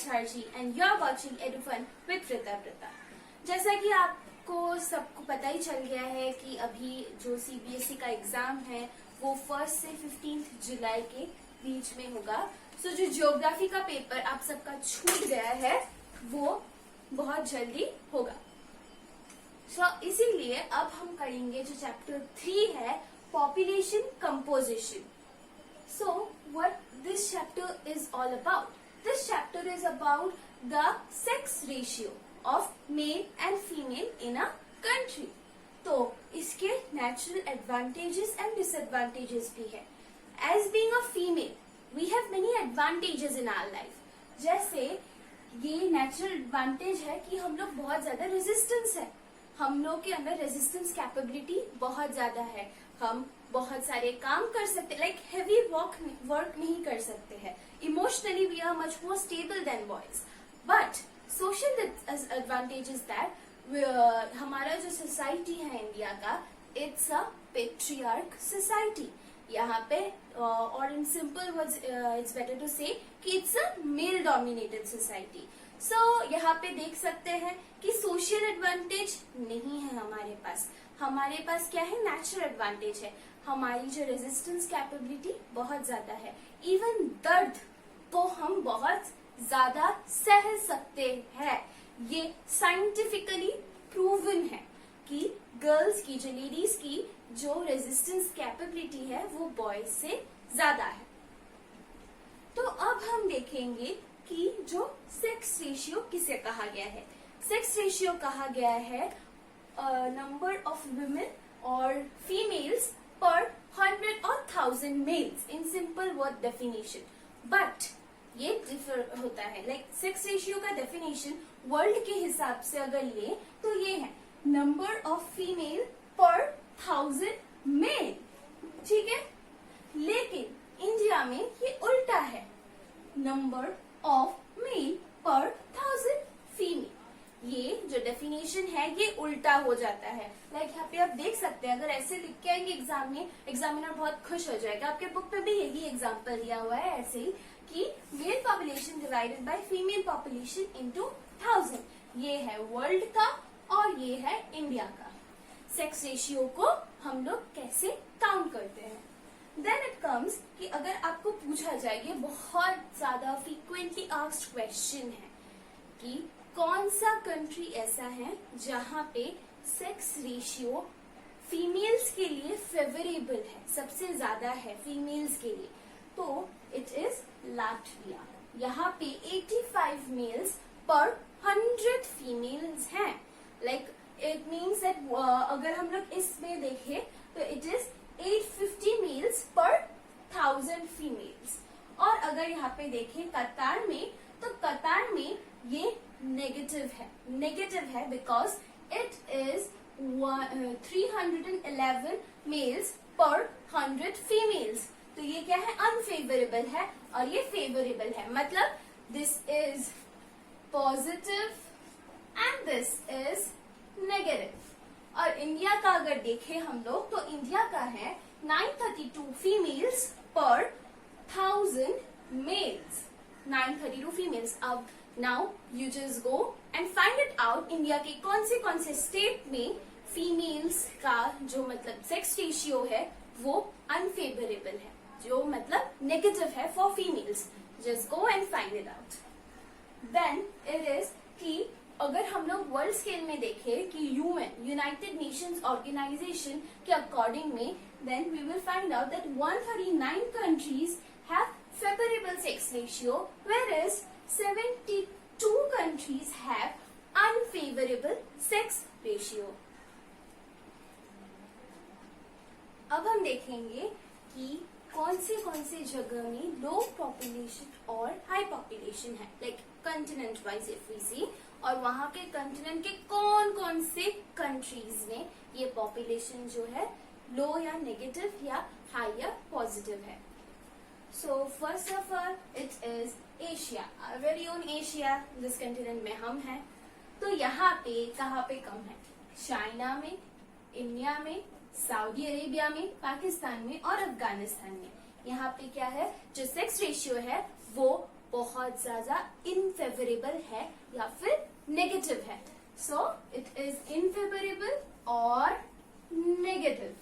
Charji and you're watching EduFun with Prita. जैसा कि आपको सबको पता ही चल गया है कि अभी जो CBSE का एग्जाम है वो 1 से 15 जुलाई के बीच में होगा। सो जो ज्योग्राफी का पेपर आप सबका छूट गया है वो बहुत जल्दी होगा। सो इसीलिए अब हम करेंगे जो चैप्टर 3 है population composition. So what this chapter is all about? This chapter is about the sex ratio of male and female in a country. तो इसके natural advantages and disadvantages भी है। As being a female, we have many advantages in our life. जैसे ये natural advantage है कि हम लोग बहुत ज्यादा resistance है, हम लोग के अंदर रेजिस्टेंस कैपेबिलिटी बहुत ज्यादा है, हम बहुत सारे काम कर सकते हैं, लाइक हेवी वर्क नहीं कर सकते हैं। Emotionally we are much more stable than boys. But social advantage is that हमारा जो सोसाइटी है इंडिया का, इट्स अ पेट्रियार्क सोसाइटी। यहाँ पे और in simple words it's better to say कि it's a male dominated society. So यहाँ पे देख सकते हैं कि सोशल एडवांटेज नहीं है हमारे पास क्या है, नेचुरल एडवांटेज है। हमारी जो रेजिस्टेंस कैपेबिलिटी बहुत ज्यादा है, इवन दर्द को हम बहुत ज्यादा सह सकते हैं। ये साइंटिफिकली प्रूवन है कि गर्ल्स की, जो लेडीज की जो रेजिस्टेंस कैपेबिलिटी है वो बॉयज से ज्यादा है। तो अब हम देखेंगे कि जो सेक्स रेशियो किसे कहा गया है। सेक्स रेशियो कहा गया है नंबर ऑफ वुमेन और फीमेल्स पर 100 और 1000 males in simple word definition. But ये डिफर होता है, लाइक सेक्स रेशियो का डेफिनेशन वर्ल्ड के हिसाब से अगर ले तो ये है नंबर ऑफ फीमेल पर 1000 मेल, ठीक है। लेकिन इंडिया में ये उल्टा है, नंबर ऑफ मेल पर 1000 फीमेल। ये जो डेफिनेशन है ये उल्टा हो जाता है। लाइक यहाँ पे आप देख सकते हैं, अगर ऐसे लिख के आएंगे एग्जाम में, एग्जामिनर बहुत खुश हो जाएगा। आपके बुक पे भी यही एग्जाम्पल दिया हुआ है ऐसे ही कि mail population divided by female population into 1000। ये है वर्ल्ड का और ये है इंडिया का। सेक्स रेशियो को हम लोग कैसे काउंट करते हैं। देन इट कम्स कि अगर आपको पूछा जाए, ये बहुत ज्यादा फ्रीक्वेंटली आस्क्ड क्वेश्चन है कि कौन सा कंट्री ऐसा है जहां पे सेक्स रेशियो फीमेल्स के लिए फेवरेबल है, सबसे ज्यादा है फीमेल्स के लिए, तो इट इज लाटविया। यहाँ पे 85 मेल्स पर 100 फीमेल्स हैं। लाइक इट मीन्स दैट अगर हम लोग इसमें देखें तो इट इज 850 मेल्स पर 1000 फीमेल्स। और अगर यहाँ पे देखें कतार में, तो कतार में ये नेगेटिव है बिकॉज इट इज 311 मेल्स पर 100 फीमेल्स। तो ये क्या है, अनफेवरेबल है और ये फेवरेबल है, मतलब this is positive and this is negative. और इंडिया का अगर देखें हम लोग तो इंडिया का है 932 फीमेल्स पर 1000 मेल्स, 932 फीमेल्स। अब now you just go and find it out India के कौन से स्टेट में फीमेल्स का जो मतलब सेक्स रेशियो है वो अनफेवरेबल है, जो मतलब नेगेटिव है for females. Just go and find it out. Then it is कि अगर हम लोग वर्ल्ड स्केल में देखें कि यूएन, यूनाइटेड नेशंस ऑर्गेनाइजेशन के अकॉर्डिंग में, then we will find out that 139 countries have favorable sex ratio, whereas 72 countries have unfavorable sex ratio. अब हम देखेंगे कि कौन से जगह में लो पॉपुलेशन और हाई पॉपुलेशन है, like continent wise if we see, और वहां के कंटिनेंट के कौन से कंट्रीज में ये पॉपुलेशन जो है लो या नेगेटिव या हाई या पॉजिटिव है। So first of all it is Asia, our very own Asia, जिस कंटिनेंट में हम हैं। तो यहाँ पे कहाँ पे कम है, चाइना में, इंडिया में, सऊदी अरेबिया में, पाकिस्तान में और अफगानिस्तान में। यहाँ पे क्या है, जो सेक्स रेशियो है वो बहुत ज्यादा इनफेवरेबल है या फिर नेगेटिव है. सो इट इज इनफेवरेबल और नेगेटिव.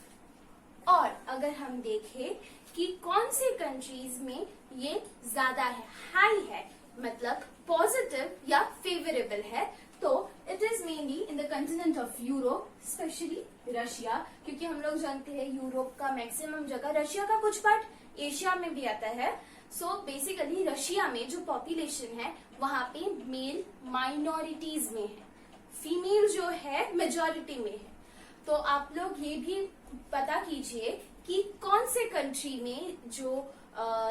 और अगर हम देखें कि कौन से कंट्रीज में ये ज्यादा है, हाई है, मतलब पॉजिटिव या फेवरेबल है, तो it is mainly in the continent of Europe, specially Russia, क्योंकि हम लोग जानते हैं यूरोप का मैक्सिमम जगह, रशिया का कुछ पार्ट एशिया में भी आता है. सो बेसिकली रशिया में जो पॉपुलेशन है वहां पे मेल माइनॉरिटीज में है, फीमेल जो है मेजॉरिटी में है. तो आप लोग ये भी पता कीजिए कि कौन से कंट्री में जो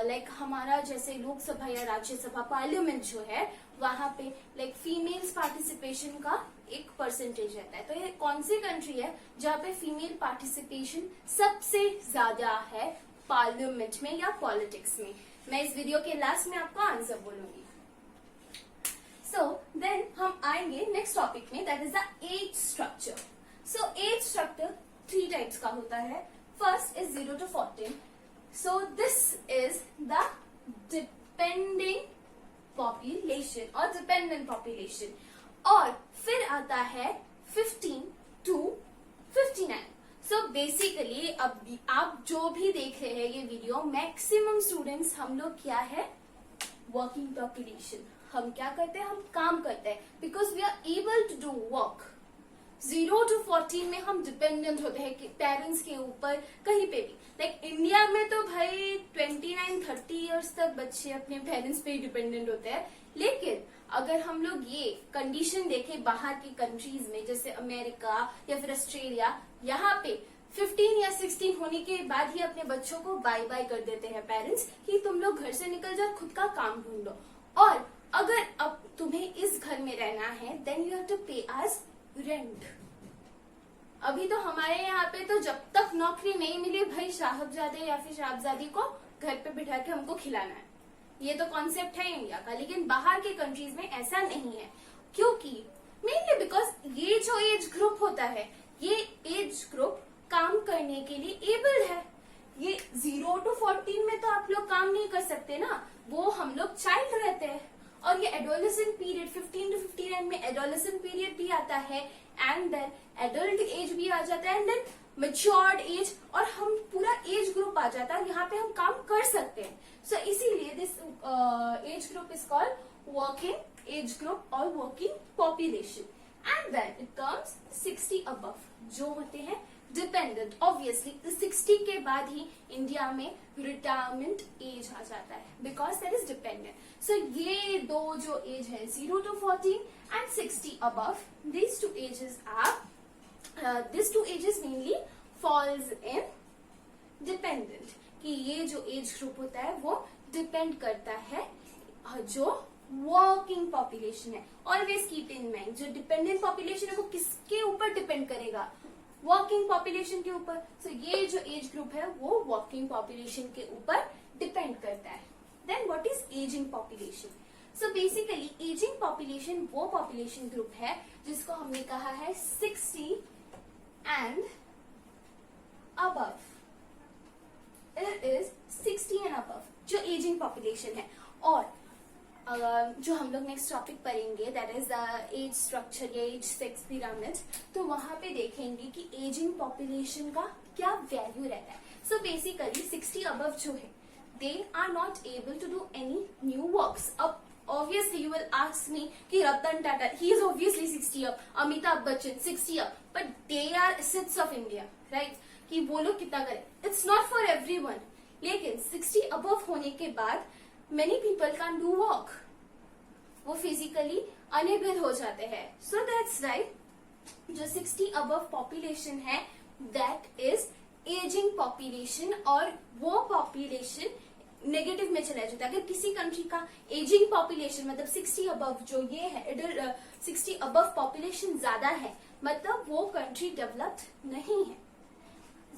लाइक हमारा जैसे लोकसभा या राज्यसभा पार्लियामेंट जो है वहां पे लाइक फीमेल्स पार्टिसिपेशन का एक परसेंटेज रहता है. तो ये कौन सी कंट्री है जहाँ पे फीमेल पार्टिसिपेशन सबसे ज्यादा है पार्लियामेंट में या पॉलिटिक्स में. मैं इस वीडियो के लास्ट में आपको आंसर बोलूंगी. सो देन हम आएंगे नेक्स्ट टॉपिक में, that is the age structure. So age structure 3 types का होता है. First is 0 to 14. So this is the depending population और डिपेंडेंट पॉपुलेशन. और फिर आता है 15 to 59. सो बेसिकली अब आप जो भी देख रहे हैं ये वीडियो, मैक्सिमम स्टूडेंट्स हम लोग क्या है, वर्किंग पॉपुलेशन. हम क्या करते हैं, हम काम करते हैं because we are able to do work. 0 to 14 में हम डिपेंडेंट होते हैं कि पेरेंट्स के ऊपर कहीं पे भी. लाइक इंडिया में तो भाई 29-30 इयर्स तक बच्चे अपने पेरेंट्स पे ही डिपेंडेंट होते हैं. लेकिन अगर हम लोग ये कंडीशन देखें बाहर की कंट्रीज में, जैसे अमेरिका या फिर ऑस्ट्रेलिया, यहाँ पे 15 या 16 होने के बाद ही अपने बच्चों को बाय बाय कर देते हैं पेरेंट्स कि तुम लोग घर से निकल जाओ, खुद का काम ढूंढ लो. और अगर अब तुम्हें इस घर में रहना है देन यू हैव टू पे एज रेंट. अभी तो हमारे यहाँ पे तो जब तक नौकरी नहीं मिली भाई साहबजादे या फिर साहबजादी को घर पे बिठा के हमको खिलाना है. ये तो कॉन्सेप्ट है इंडिया का. लेकिन बाहर के कंट्रीज में ऐसा नहीं है. क्योंकि मेनली बिकॉज ये जो एज ग्रुप होता है, ये एज ग्रुप काम करने के लिए एबल है. ये 0 to 14 में तो आप लोग काम नहीं कर सकते ना, वो हम लोग चाइल्ड रहते हैं. और ये एडोलेसेंट पीरियड 15 to 59 में एडोलेसेंट पीरियड भी आता है, एंड देन एडल्ट एज भी आ जाता है, एंड देन मेच्योर्ड एज, और हम पूरा एज ग्रुप आ जाता है. यहाँ पे हम काम कर सकते हैं. सो इसीलिए this age group is called working age group और working population. And then it comes 60 above, जो होते हैं डिपेंडेंट. ऑब्वियसली 60 के बाद ही इंडिया में रिटायरमेंट एज आ जाता है because that is dependent. So ये दो जो एज है 0 to 14 and 60 above, these two ages mainly falls in dependent. कि ये जो एज ग्रुप होता है वो डिपेंड करता है जो वर्किंग पॉपुलेशन है. ऑलवेज कीप इन माइंड, जो डिपेंडेंट पॉपुलेशन है वो किसके ऊपर डिपेंड करेगा, वर्किंग पॉपुलेशन के ऊपर. सो ये जो एज ग्रुप है वो वर्किंग पॉपुलेशन के ऊपर डिपेंड करता है. Then what is ageing population? So basically ageing population वो पॉपुलेशन ग्रुप है जिसको हमने कहा है 60 and above. It is 60 and above जो एजिंग पॉपुलेशन है. और जो हम लोग नेक्स्ट टॉपिक पढ़ेंगे that is the age structure या एज सेक्स पिरामिड, तो वहां पे देखेंगे कि एजिंग पॉपुलेशन का क्या वैल्यू रहता है. सो बेसिकली 60 अबव जो है they are not able to do any new works. अब obviously you will ask me कि Ratan Tata, he is obviously 60 up, Amitabh Bachchan 60 up, but they are assets of India, right? कि वो लोग कितना करें, it's not for everyone. लेकिन 60 above होने के बाद many people can't do work, वो physically unable हो जाते हैं. So that's why जो 60 above population है that is aging population, और वो population नेगेटिव में चला जाता है. अगर किसी कंट्री का एजिंग पॉपुलेशन मतलब 60 अबव जो ये है 60 अबव पॉपुलेशन ज्यादा है, मतलब वो कंट्री डेवलप्ड नहीं है.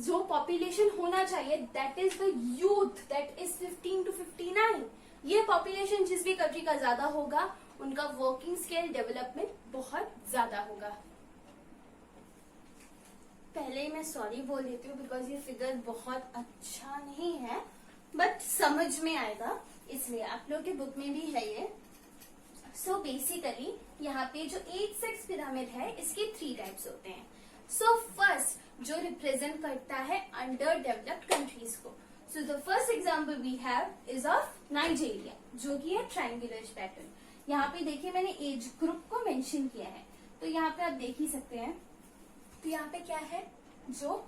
जो पॉपुलेशन होना चाहिए that is the youth, that is 15 to 59. ये पॉपुलेशन जिस भी कंट्री का ज्यादा होगा उनका वर्किंग स्केल डेवलपमेंट बहुत ज्यादा होगा. पहले ही मैं सॉरी बोल देती हूँ बिकॉज ये फिगर बहुत अच्छा नहीं है. बट समझ में आएगा, इसलिए आप लोग के बुक में भी है ये। सो बेसिकली यहाँ पे जो 8 सेक्स पिरामिड है, इसके 3 टाइप्स होते हैं। सो फर्स्ट जो रिप्रेजेंट करता है अंडर डेवलप्ड कंट्रीज को, so the first example we have is of Nigeria, जो कि है ट्रायंगुलर पैटर्न। यहाँ पे देखिए मैंने एज ग्रुप को मेंशन किया है, तो यहाँ पे आप देख ही सकते हैं। तो यहाँ पे क्या है, जो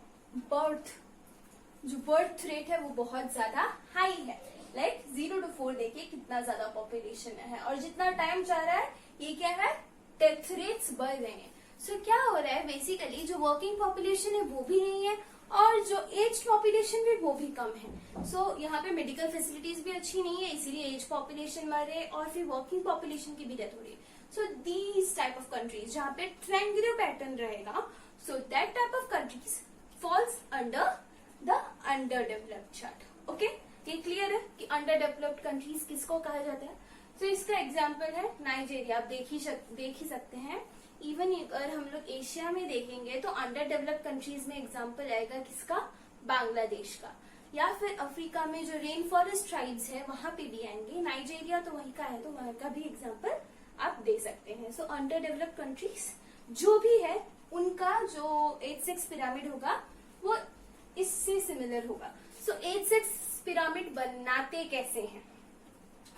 बर्थ रेट है वो बहुत ज्यादा हाई है, लाइक 0 to 4 देखिए कितना ज्यादा पॉपुलेशन है, और जितना टाइम जा रहा है ये क्या है, डेथ रेट्स बढ़ रहे हैं। सो क्या हो रहा है, बेसिकली जो वर्किंग पॉपुलेशन है वो भी नहीं है, और जो एज पॉपुलेशन भी वो भी कम है। सो यहाँ पे मेडिकल फैसिलिटीज भी अच्छी नहीं है, इसीलिए एज पॉपुलेशन मर रहे, और फिर वर्किंग पॉपुलेशन की भी डेथ हो रही है। So these type of countries जहाँ पे ट्रायंगुलर पैटर्न रहेगा, so that type of countries falls under the under developed chart. Okay, ये क्लियर है कि अंडर डेवलप्ड कंट्रीज किसको कहा जाता है। तो इसका एग्जाम्पल है नाइजीरिया, आप देख ही सकते हैं। इवन अगर हम लोग एशिया में देखेंगे तो अंडर डेवलप्ड कंट्रीज में एग्जाम्पल आएगा किसका, बांग्लादेश का, या फिर अफ्रीका में जो रेन फॉरेस्ट ट्राइब्स है वहां पे भी आएंगे। नाइजीरिया तो वहीं का है, तो वहां का भी एग्जाम्पल आप दे सकते हैं। सो अंडर डेवलप्ड कंट्रीज जो भी है उनका जो 8 सेक्स पिरामिड होगा वो इससे सिमिलर होगा। सो 8 सेक्स पिरामिड बनाते कैसे हैं,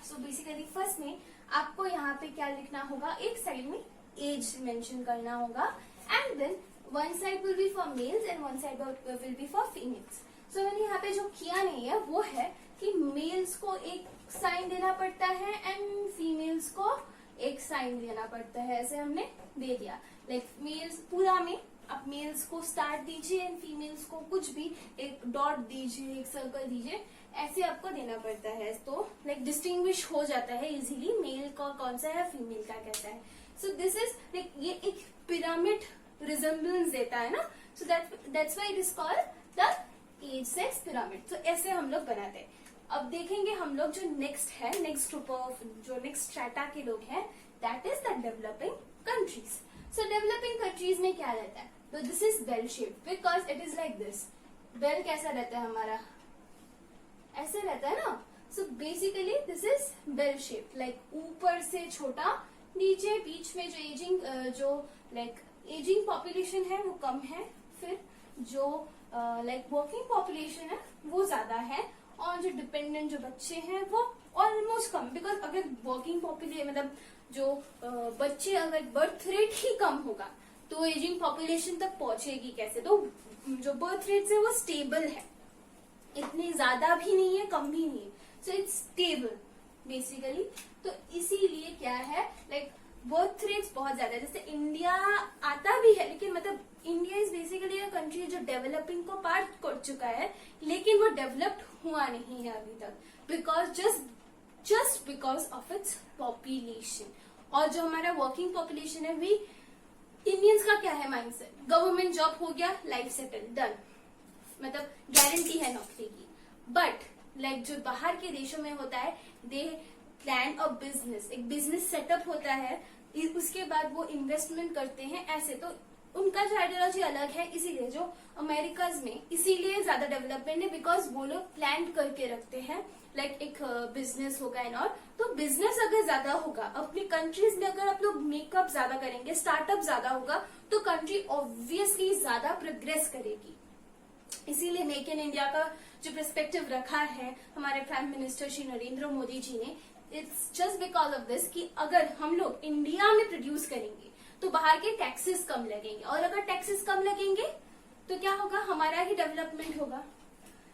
सो बेसिकली फर्स्ट में आपको यहाँ पे क्या लिखना होगा, एक साइड में एज मेंशन करना होगा, and then one side will be for males and one side will be for females. So मैंने यहाँ पे जो किया नहीं है वो है कि मेल्स को एक साइन देना पड़ता है एंड फीमेल्स को एक साइन देना पड़ता है, ऐसे हमने दे दिया। लाइक मेल्स पूरा में आप मेल्स को स्टार दीजिए एंड फीमेल्स को कुछ भी एक डॉट दीजिए, एक सर्कल दीजिए, ऐसे आपको देना पड़ता है। तो लाइक डिस्टिंग्विश हो जाता है इजीली मेल का कौन सा है, फीमेल का कैसा है। सो दिस इज लाइक ये एक पिरामिड रिजेम्बलेंस देता है ना, so that's why it is called the 8 sex pyramid. तो ऐसे हम लोग बनाते हैं। अब देखेंगे हम लोग जो नेक्स्ट है, नेक्स्ट ग्रुप ऑफ जो नेक्स्ट स्ट्रेटा के लोग हैं, that is the developing countries. So developing countries में क्या रहता है, तो this is bell shape because it is like this. Bell कैसा रहता है हमारा, ऐसे रहता है ना। So basically this is bell shape, like ऊपर से छोटा, नीचे बीच में जो एजिंग पॉपुलेशन है वो कम है, फिर जो वर्किंग पॉपुलेशन है वो ज्यादा है, और जो डिपेंडेंट जो बच्चे हैं वो ऑलमोस्ट कम। बिकॉज अगर वर्किंग पॉपुलेशन मतलब जो बच्चे अगर बर्थ रेट ही कम होगा तो एजिंग पॉपुलेशन तक पहुंचेगी कैसे। तो जो बर्थ रेट है वो स्टेबल है, इतनी ज्यादा भी नहीं है कम भी नहीं है, सो इट्स स्टेबल बेसिकली। तो इसीलिए क्या है, लाइक बर्थ रेट्स बहुत ज्यादा है। जैसे इंडिया आता भी है, लेकिन मतलब India is basically a country जो डेवलपिंग को पार कर चुका है, लेकिन वो डेवलप्ड हुआ नहीं है अभी तक, because just because of its population. और जो हमारा वर्किंग पॉपुलेशन है, वी इंडियंस का क्या है माइंडसेट, गवर्नमेंट जॉब हो गया, लाइफ सेटल, डन, मतलब गारंटी है नौकरी की। बट लाइक जो बाहर के देशों में होता है, दे प्लान अ बिजनेस, एक बिजनेस सेटअप होता है, उसके बाद वो इन्वेस्टमेंट करते हैं ऐसे। तो उनका जो आइडियोलॉजी अलग है, इसीलिए जो अमेरिकाज में इसीलिए ज्यादा डेवलपमेंट है, बिकॉज वो लोग प्लान करके रखते हैं, लाइक एक बिजनेस होगा एंड ऑल। तो बिजनेस अगर ज्यादा होगा अपनी कंट्रीज में, अगर आप लोग मेकअप ज्यादा करेंगे, स्टार्टअप ज्यादा होगा, तो कंट्री ऑब्वियसली ज्यादा प्रोग्रेस करेगी। इसीलिए मेक इन इंडिया का जो पर्सपेक्टिव रखा है हमारे प्राइम मिनिस्टर श्री नरेंद्र मोदी जी ने, it's just because of this कि अगर हम लोग इंडिया में प्रोड्यूस करेंगे तो बाहर के टैक्सेस कम लगेंगे, और अगर टैक्सेस कम लगेंगे तो क्या होगा, हमारा ही डेवलपमेंट होगा।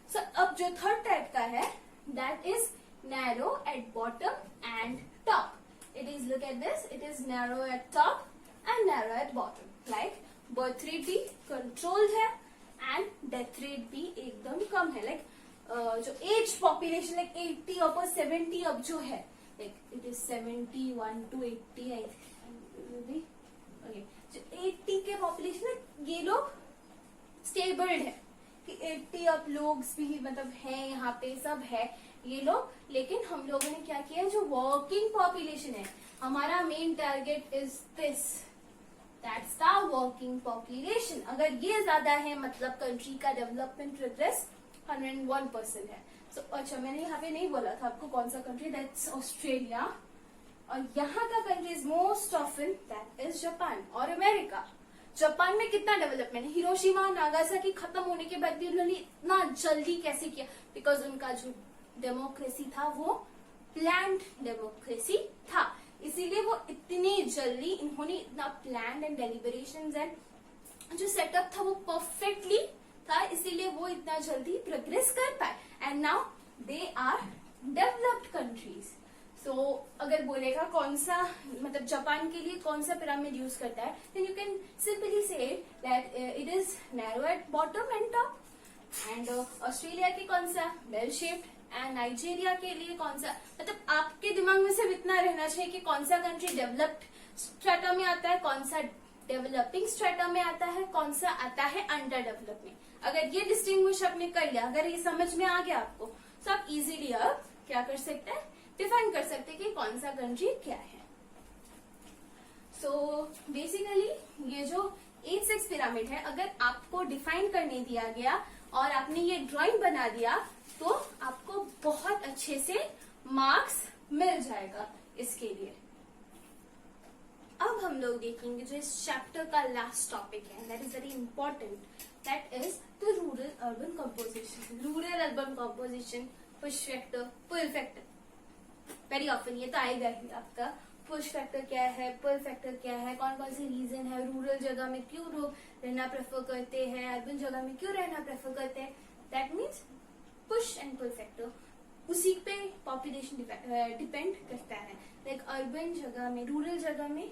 सो अब जो थर्ड टाइप का है, that is narrow at bottom and top. It is look at this, it is narrow eight top and narrow at bottom. Like birth rate भी कंट्रोल्ड है एंड डेथ रेट भी एकदम कम है। लाइक जो as population like 80 और 70 अब जो है, like it is 71 to 80 I think. जो 80 के पॉपुलेशन है, ये लोग स्टेबल्ड है कि 80 अब लोग भी मतलब है, यहाँ पे सब है ये लोग। लेकिन हम लोगों ने क्या किया, जो वर्किंग पॉपुलेशन है, हमारा main target is this, that's the working population. अगर ये ज्यादा है मतलब कंट्री का डेवलपमेंट प्रोग्रेस 101% है. So, अच्छा मैंने यहाँ पे नहीं बोला था आपको कौन सा कंट्री, दैट्स ऑस्ट्रेलिया. और यहाँ का countries most often that is Japan और अमेरिका. जापान में कितना डेवलपमेंट है, हिरोशिमा नागासाकी खत्म होने के बाद भी उन्होंने इतना जल्दी कैसे किया, बिकॉज उनका जो डेमोक्रेसी था वो प्लान्ड डेमोक्रेसी था, इसीलिए वो इतनी जल्दी इन्होंने इतना प्लान एंड डेलिबरेशंस एंड जो सेटअप था वो परफेक्टली था, इसीलिए वो इतना जल्दी प्रोग्रेस कर पाए. And now they are developed countries. So अगर बोलेगा कौन सा, मतलब जापान के लिए कौन सा पिरामिड यूज करता है, then you can simply say that it is narrow at bottom and top. And Australia के कौन सा बेल शेप्ड, एंड नाइजीरिया के लिए कौन सा, मतलब आपके दिमाग में सिर्फ इतना रहना चाहिए कि कौन सा कंट्री डेवलप्ड स्ट्रेटा में आता है, कौन सा डेवलपिंग स्ट्रेटा में आता है, कौन सा आता है अंडर डेवलपमेंट. अगर ये डिस्टिंग्विश आपने कर लिया, अगर ये समझ में आ गया आपको, तो आप इजीली अब क्या कर सकते हैं, डिफाइन कर सकते हैं कि कौन सा कंट्री क्या है. सो बेसिकली ये जो 8-6 पिरामिड है, अगर आपको डिफाइन करने दिया गया और आपने ये ड्राइंग बना दिया तो आपको बहुत अच्छे से मार्क्स मिल जाएगा इसके लिए. अब हम लोग देखेंगे जो इस चैप्टर का लास्ट टॉपिक है, that is very important, that is the rural urban composition. Rural urban composition, push factor, pull factor. Very often ये तो आएगा ही आपका. पुश फैक्टर क्या है, पुल फैक्टर क्या है, कौन कौन से रीजन है, रूरल जगह में क्यों लोग रहना प्रेफर करते हैं, अर्बन जगह में क्यों रहना प्रेफर करते हैं. That means push and pull factor उसी पे पॉपुलेशन डिपेंड करता है. लाइक अर्बन जगह में, रूरल जगह में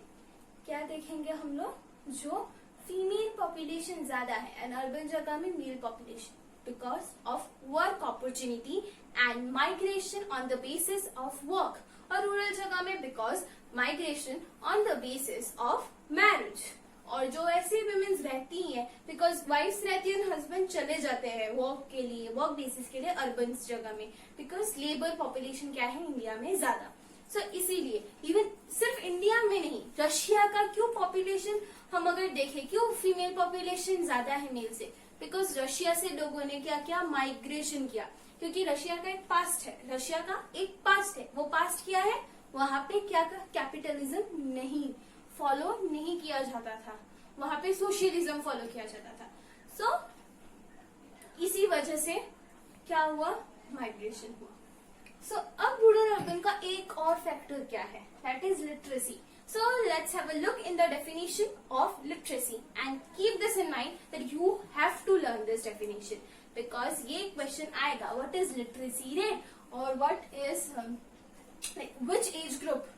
क्या देखेंगे हम लोग, जो फीमेल पॉपुलेशन ज्यादा है, एंड अर्बन जगह में mail population, because of work opportunity and migration on the basis of work. और रूरल जगह में because migration on the basis of marriage. और जो ऐसी women रहती हैं, because wives रहती हैं, husband चले जाते हैं वर्क के लिए, वर्क बेसिस के लिए अर्बन जगह में, because लेबर पॉपुलेशन क्या है इंडिया में ज्यादा. सो इसीलिए इवन सिर्फ इंडिया में नहीं, रशिया का क्यों पॉपुलेशन हम अगर देखें, क्यों फीमेल पॉपुलेशन ज्यादा है मेल से, बिकॉज रशिया से लोगों ने क्या किया, माइग्रेशन किया. क्योंकि रशिया का एक पास्ट है, रशिया का एक पास्ट है, वो पास्ट क्या है, वहां पे क्या कैपिटलिज्म नहीं फॉलो नहीं किया जाता था, वहां पे सोशलिज्म फॉलो किया जाता था. सो इसी वजह से क्या हुआ, माइग्रेशन हुआ. सो अब रूरल अर्बन का एक और फैक्टर क्या है, that is literacy. So let's have a look in the definition of literacy and keep this in mind that you have to learn this definition because ये question आएगा, what is literacy rate or what is like which age group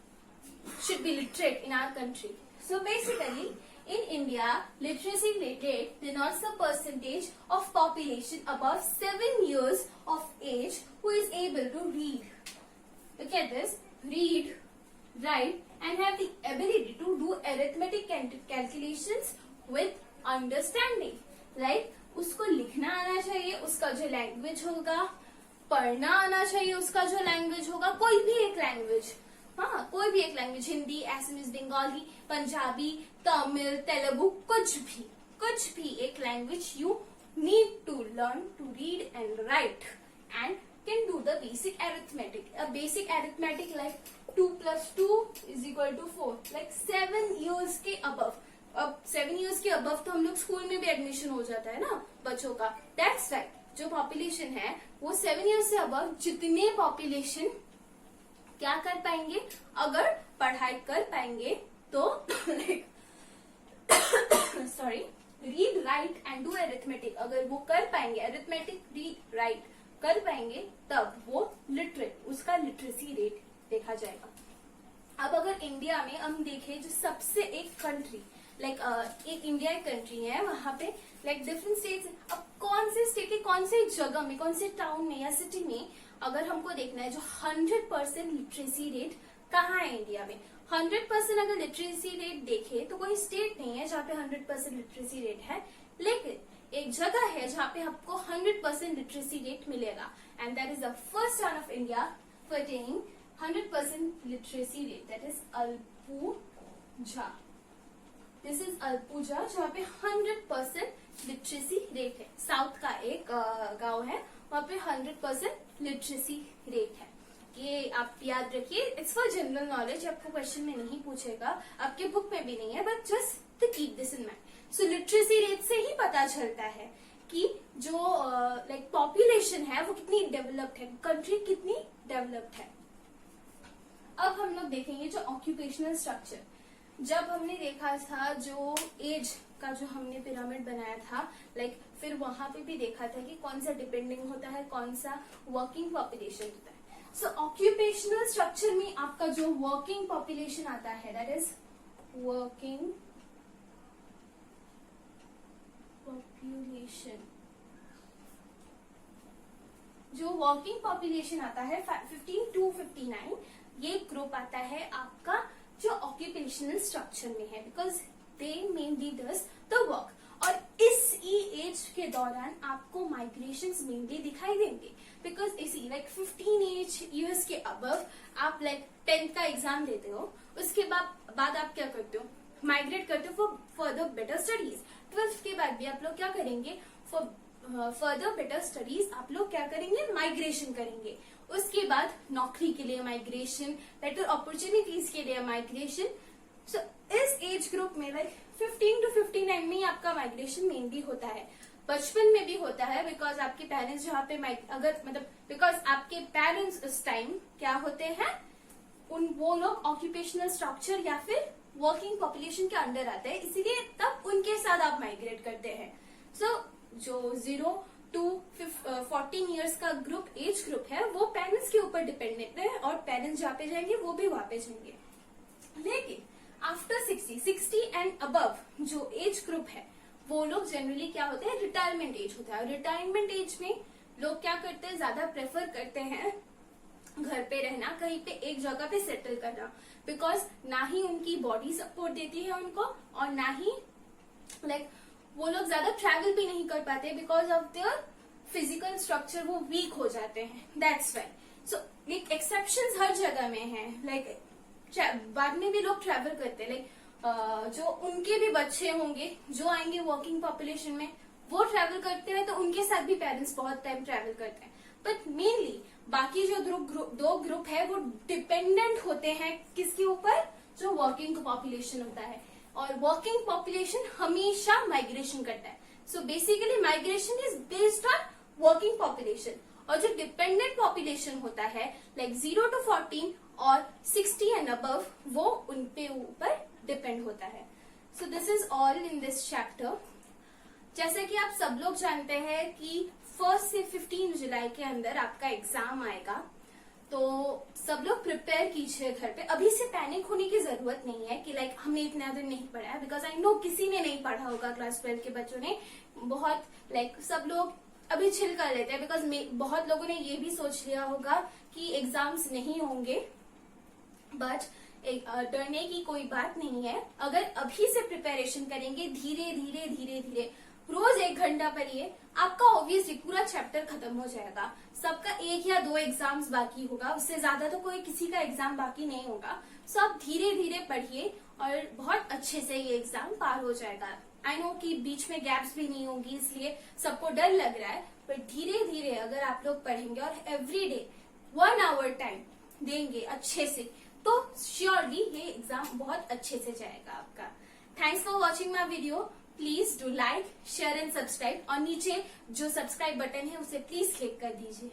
should be literate in our country. So basically in India, literacy rate denotes the percentage of population above 7 years of age who is able to read. Look at this, read, write and have the ability to do arithmetic calculations with understanding. Like उसको लिखना आना चाहिए, उसका जो language होगा, पढ़ना आना चाहिए, उसका जो लैंग्वेज होगा, कोई भी एक लैंग्वेज, हाँ कोई भी एक लैंग्वेज, हिंदी, असमीज, बंगाली, पंजाबी, तमिल, तेलुगु, कुछ भी एक language you need to learn to read and write and can do the basic arithmetic. A basic arithmetic like 2 plus 2 is equal to 4. Like 7 years के above. अब 7 years के above तो हम लोग स्कूल में भी एडमिशन हो जाता है ना बच्चों का. That's right. जो पॉपुलेशन है वो 7 years से above जितने पॉपुलेशन क्या कर पाएंगे, अगर पढ़ाई कर पाएंगे तो sorry read write and do arithmetic, अगर वो कर पाएंगे, अरिथमेटिक रीड राइट कर पाएंगे, तब वो लिटरेट, उसका लिटरेसी रेट देखा जाएगा. अब अगर इंडिया में हम देखें, जो सबसे एक कंट्री लाइक एक इंडिया एक कंट्री है, वहां पे लाइक डिफरेंट स्टेट्स, अब कौन से स्टेट के कौन से जगह में, कौन से टाउन में या सिटी में अगर हमको देखना है जो 100% लिटरेसी रेट कहाँ है इंडिया में. 100% अगर लिटरेसी रेट देखे तो कोई स्टेट नहीं है जहाँ पे 100% लिटरेसी रेट है, लेकिन एक जगह है जहाँ पे आपको 100% लिटरेसी रेट मिलेगा, and that is the first town of India pertaining 100% literacy rate, that is Alappuzha. This is Alappuzha, जहाँ पे 100% लिटरेसी रेट है. साउथ का एक गांव है, वहाँ पे 100% लिटरेसी रेट है। ये आप याद रखिए, इट्स फॉर जनरल नॉलेज, आपको क्वेश्चन में नहीं पूछेगा, आपके बुक में भी नहीं है, but just to keep this in mind. So literacy rate से ही पता चलता है कि जो लाइक पॉपुलेशन है वो कितनी डेवलप्ड है, कंट्री कितनी डेवलप्ड है। अब हम लोग देखेंगे जो ऑक्यूपेशनल स्ट्रक्चर। जब हमने देखा था जो एज का जो हमने पिरामिड बनाया था, लाइक फिर वहां पे भी देखा था कि कौन सा डिपेंडिंग होता है, कौन सा वर्किंग पॉपुलेशन होता है। सो ऑक्यूपेशनल स्ट्रक्चर में आपका जो वर्किंग पॉपुलेशन आता है, दैट इज वर्किंग पॉपुलेशन। जो वर्किंग पॉपुलेशन आता है 15 to 59, ये ग्रुप आता है आपका जो ऑक्यूपेशनल स्ट्रक्चर में है, because they mainly does the work. और इस एज के दौरान आपको माइग्रेशंस मेनली दिखाई देंगे, बिकॉज इसी लाइक 15 ईयर्स के अबव आप लाइक 10th का एग्जाम देते हो, उसके बाद आप क्या करते हो, माइग्रेट करते हो for further better studies. 12th के बाद भी आप लोग क्या करेंगे, फॉर फर्दर बेटर स्टडीज आप लोग क्या करेंगे, माइग्रेशन करेंगे। उसके बाद नौकरी के लिए माइग्रेशन, बेटर अपॉर्चुनिटीज के लिए माइग्रेशन। सो इस एज ग्रुप में लाइक 15 to 59 में आपका माइग्रेशन मेनली होता है। बचपन में भी होता है, बिकॉज आपके पेरेंट्स जहाँ पे अगर मतलब बिकॉज आपके पेरेंट्स उस टाइम क्या होते हैं, वो लोग ऑक्यूपेशनल स्ट्रक्चर या फिर वर्किंग पॉपुलेशन के अंडर आते हैं, इसीलिए तब उनके साथ आप माइग्रेट करते हैं। सो जो 0 to 14 ईयर्स का ग्रुप एज ग्रुप है वो पेरेंट्स के ऊपर डिपेंडेंट है, और पेरेंट्स जहाँ पे जाएंगे वो भी वहां पे जाएंगे। लेकिन आफ्टर 60 एंड अबव जो एज ग्रुप है वो लोग जनरली क्या होते हैं, रिटायरमेंट एज होता है। रिटायरमेंट एज में लोग क्या करते हैं, ज्यादा प्रेफर करते हैं घर पे रहना, कहीं पे एक जगह पे सेटल करना, बिकॉज ना ही उनकी बॉडी सपोर्ट देती है उनको, और ना ही लाइक वो लोग ज्यादा ट्रैवल भी नहीं कर पाते, because of their physical structure वो वीक हो जाते हैं, that's why. So like exceptions हर जगह में है, लाइक बाद में भी लोग ट्रैवल करते हैं, लाइक जो उनके भी बच्चे होंगे जो आएंगे वर्किंग पॉपुलेशन में, वो ट्रैवल करते हैं, तो उनके साथ भी पेरेंट्स बहुत टाइम ट्रैवल करते हैं। बट मेनली बाकी जो दो ग्रुप है वो डिपेंडेंट होते हैं किसके ऊपर, जो वर्किंग पॉपुलेशन होता है, और वर्किंग पॉपुलेशन हमेशा माइग्रेशन करता है। So basically migration is based on working population, और जो डिपेंडेंट पॉपुलेशन होता है लाइक 0 to 14 और 60 एंड अबव, वो उनके ऊपर डिपेंड होता है। सो this is all in this chapter. जैसे कि आप सब लोग जानते हैं कि 1 से 15 जुलाई के अंदर आपका एग्जाम आएगा, तो सब लोग प्रिपेयर कीजिए घर पे। अभी से पैनिक होने की जरूरत नहीं है कि लाइक हमने इतना दिन नहीं पढ़ा है, बिकॉज आई नो किसी ने नहीं पढ़ा होगा, क्लास 12 के बच्चों ने बहुत लाइक सब लोग अभी चिल कर लेते हैं, बिकॉज बहुत लोगों ने ये भी सोच लिया होगा कि एग्जाम्स नहीं होंगे। बट डरने की कोई बात नहीं है, अगर अभी से प्रिपरेशन करेंगे धीरे धीरे धीरे धीरे, रोज 1 घंटा पढ़िए, आपका ऑब्वियसली पूरा चैप्टर खत्म हो जाएगा। सबका 1 या 2 एग्जाम्स बाकी होगा, उससे ज्यादा तो कोई किसी का एग्जाम बाकी नहीं होगा। सो आप धीरे धीरे पढ़िए और बहुत अच्छे से ये एग्जाम पार हो जाएगा। आई नो कि बीच में गैप्स भी नहीं होगी, इसलिए सबको डर लग रहा है, पर धीरे धीरे अगर आप लोग पढ़ेंगे और एवरी डे 1 आवर टाइम देंगे अच्छे से, तो श्योरली ये एग्जाम बहुत अच्छे से जाएगा आपका। Thanks for watching my video. Please do like, share and subscribe, और नीचे जो सब्सक्राइब बटन है उसे प्लीज क्लिक कर दीजिए।